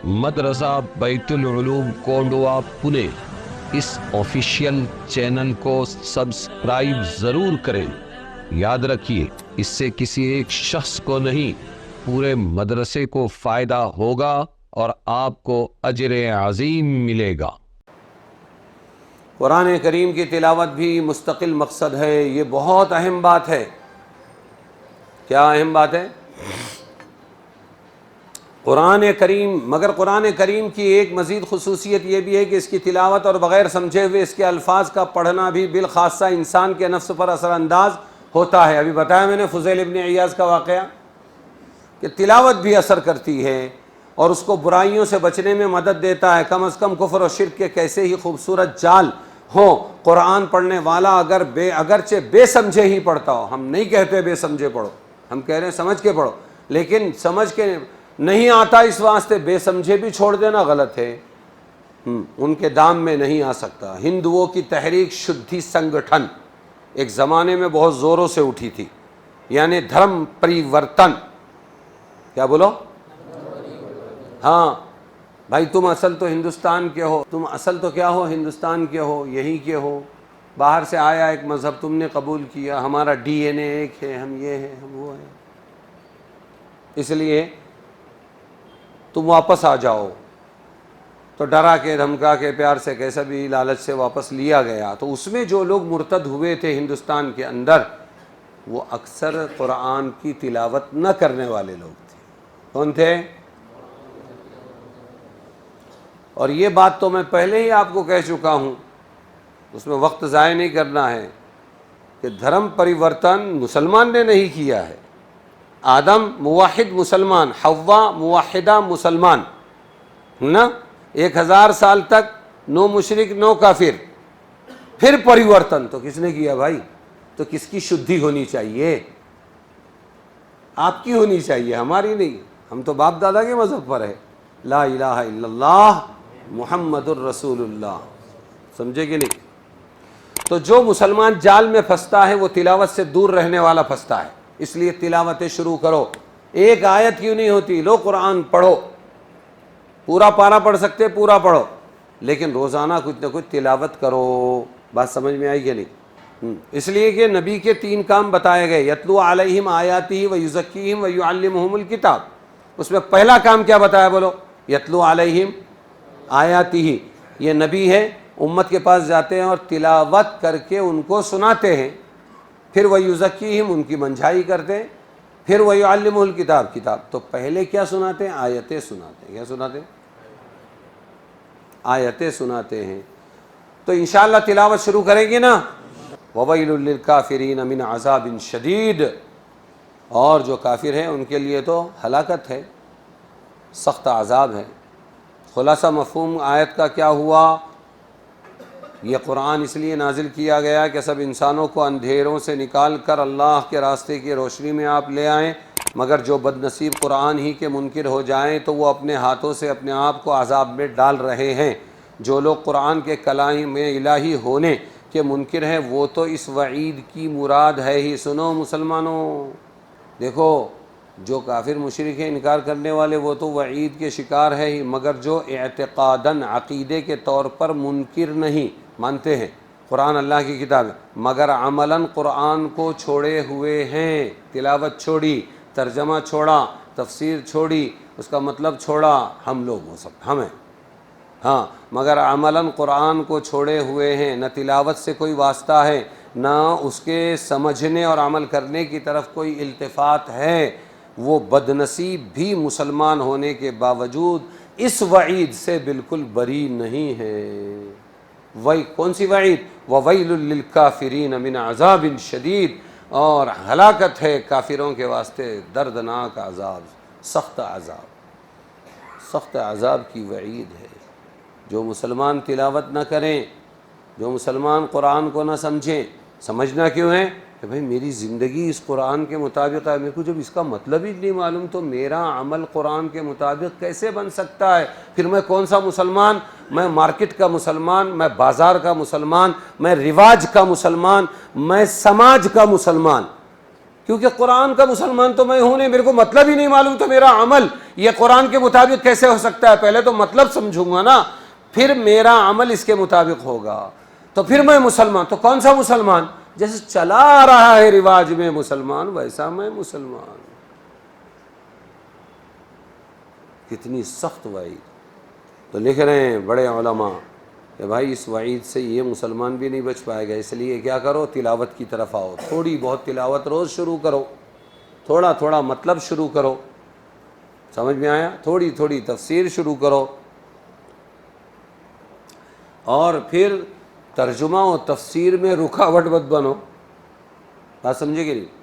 مدرسہ بیت العلوم کونڈوا پونے اس official channel کو سبسکرائب ضرور کریں۔ یاد رکھیے، اس سے کسی ایک شخص کو نہیں، پورے مدرسے کو فائدہ ہوگا اور آپ کو اجر عظیم ملے گا۔ قرآن کریم کی تلاوت بھی مستقل مقصد ہے، یہ بہت اہم بات ہے۔ کیا اہم بات ہے؟ قرآن کریم، مگر قرآن کریم کی ایک مزید خصوصیت یہ بھی ہے کہ اس کی تلاوت اور بغیر سمجھے ہوئے اس کے الفاظ کا پڑھنا بھی بالخاصہ انسان کے نفس پر اثر انداز ہوتا ہے۔ ابھی بتایا میں نے فضیل ابن عیاض کا واقعہ کہ تلاوت بھی اثر کرتی ہے اور اس کو برائیوں سے بچنے میں مدد دیتا ہے۔ کم از کم کفر و شرک کے کیسے ہی خوبصورت جال ہوں، قرآن پڑھنے والا اگرچہ بے سمجھے ہی پڑھتا ہو، ہم نہیں کہتے بے سمجھے پڑھو، ہم کہہ رہے ہیں سمجھ کے پڑھو، لیکن سمجھ کے نہیں آتا اس واسطے بے سمجھے بھی چھوڑ دینا غلط ہے، ان کے دام میں نہیں آ سکتا۔ ہندوؤں کی تحریک شدھی سنگٹھن ایک زمانے میں بہت زوروں سے اٹھی تھی، یعنی دھرم پریورتن۔ کیا بولو؟ ہاں بھائی، تم اصل تو ہندوستان کے ہو، تم اصل تو کیا ہو؟ ہندوستان کے ہو، یہیں کے ہو، باہر سے آیا ایک مذہب تم نے قبول کیا، ہمارا ڈی این اے ایک ہے، ہم یہ ہیں، ہم وہ ہیں، اس لیے تم واپس آ جاؤ۔ تو ڈرا کے دھمکا کے پیار سے کیسا بھی لالچ سے واپس لیا گیا۔ تو اس میں جو لوگ مرتد ہوئے تھے ہندوستان کے اندر، وہ اکثر قرآن کی تلاوت نہ کرنے والے لوگ تھے۔ کون تھے؟ اور یہ بات تو میں پہلے ہی آپ کو کہہ چکا ہوں، اس میں وقت ضائع نہیں کرنا ہے، کہ دھرم پریورتن مسلمان نے نہیں کیا ہے۔ آدم موحد مسلمان، حوا موحدہ مسلمان، نا 1000 سال تک نو مشرک نو کافر، پھر پریورتن تو کس نے کیا بھائی؟ تو کس کی شدھی ہونی چاہیے؟ آپ کی ہونی چاہیے، ہماری نہیں۔ ہم تو باپ دادا کے مذہب پر ہے، لا الہ الا اللہ محمد الرسول اللہ، سمجھے کہ نہیں؟ تو جو مسلمان جال میں پھنستا ہے وہ تلاوت سے دور رہنے والا پھنستا ہے، اس لیے تلاوتیں شروع کرو۔ ایک آیت کیوں نہیں ہوتی؟ لو قرآن پڑھو، پورا پارہ پڑھ سکتے پورا پڑھو، لیکن روزانہ کچھ نہ کچھ تلاوت کرو۔ بات سمجھ میں آئی کہ نہیں؟ اس لیے کہ نبی کے 3 کام بتائے گئے، یتلو علیہم آیاتہ ویزکیہم ویعلمہم الکتاب۔ اس میں پہلا کام کیا بتایا بولو؟ یتلو علیہم آیاتہ، یہ نبی ہے، امت کے پاس جاتے ہیں اور تلاوت کر کے ان کو سناتے ہیں، پھر ویزکیہم، ان کی منجھائی کرتے ہیں، پھر ویعلمہم الکتاب، کتاب۔ تو پہلے کیا سناتے ہیں؟ آیتیں سناتے ہیں۔ کیا سناتے ہیں؟ آیتیں سناتے ہیں۔ تو انشاءاللہ تلاوت شروع کریں گے نا۔ وَوَيْلٌ لِّلْكَافِرِينَ مِنْ عَذَابٍ شَدِيدٍ، اور جو کافر ہیں ان کے لیے تو ہلاکت ہے، سخت عذاب ہے۔ خلاصہ مفہوم آیت کا کیا ہوا؟ یہ قرآن اس لیے نازل کیا گیا کہ سب انسانوں کو اندھیروں سے نکال کر اللہ کے راستے کی روشنی میں آپ لے آئیں، مگر جو بد نصیب قرآن ہی کے منکر ہو جائیں تو وہ اپنے ہاتھوں سے اپنے آپ کو عذاب میں ڈال رہے ہیں۔ جو لوگ قرآن کے کلام الہی ہونے کے منکر ہیں وہ تو اس وعید کی مراد ہے ہی۔ سنو مسلمانوں، دیکھو، جو کافر مشرک ہیں، انکار کرنے والے، وہ تو وعید کے شکار ہے ہی، مگر جو اعتقاداً عقیدے کے طور پر منکر نہیں، مانتے ہیں قرآن اللہ کی کتاب ہے، مگر عملاً قرآن کو چھوڑے ہوئے ہیں، تلاوت چھوڑی، ترجمہ چھوڑا، تفسیر چھوڑی، اس کا مطلب چھوڑا، ہم لوگ وہ سب ہم ہیں، ہاں، مگر عملاً قرآن کو چھوڑے ہوئے ہیں، نہ تلاوت سے کوئی واسطہ ہے، نہ اس کے سمجھنے اور عمل کرنے کی طرف کوئی التفات ہے، وہ بد نصیب بھی مسلمان ہونے کے باوجود اس وعید سے بالکل بری نہیں ہے۔ وہی کون سی وعید؟ وَوَيْلٌ لِّلْكَافِرِينَ مِنْ عَذَابٍ شَدِيدٍ، اور ہلاکت ہے کافروں کے واسطے دردناک عذاب، سخت عذاب، سخت عذاب کی وعید ہے۔ جو مسلمان تلاوت نہ کریں، جو مسلمان قرآن کو نہ سمجھیں، سمجھنا کیوں ہے کہ بھئی میری زندگی اس قرآن کے مطابق ہے، میرے کو جب اس کا مطلب ہی نہیں معلوم تو میرا عمل قرآن کے مطابق کیسے بن سکتا ہے؟ پھر میں کون سا مسلمان؟ میں مارکیٹ کا مسلمان، میں بازار کا مسلمان، میں رواج کا مسلمان، میں سماج کا مسلمان۔ کیونکہ قرآن کا مسلمان تو میں ہوں نہیں، میرے کو مطلب ہی نہیں معلوم، تو میرا عمل یہ قرآن کے مطابق کیسے ہو سکتا ہے؟ پہلے تو مطلب سمجھوں گا نا، پھر میرا عمل اس کے مطابق ہوگا، تو پھر میں مسلمان۔ تو کون سا مسلمان؟ جیسے چلا آ رہا ہے رواج میں مسلمان، ویسا میں مسلمان۔ کتنی سخت وعید! تو لکھ رہے ہیں بڑے علماء کہ بھائی اس وعید سے یہ مسلمان بھی نہیں بچ پائے گا، اس لیے کیا کرو، تلاوت کی طرف آؤ، تھوڑی بہت تلاوت روز شروع کرو، تھوڑا تھوڑا مطلب شروع کرو، سمجھ میں آیا؟ تھوڑی تھوڑی تفسیر شروع کرو، اور پھر ترجمہ و تفسیر میں رکاوٹ مت بنو۔ بات سمجھے کہ نہیں؟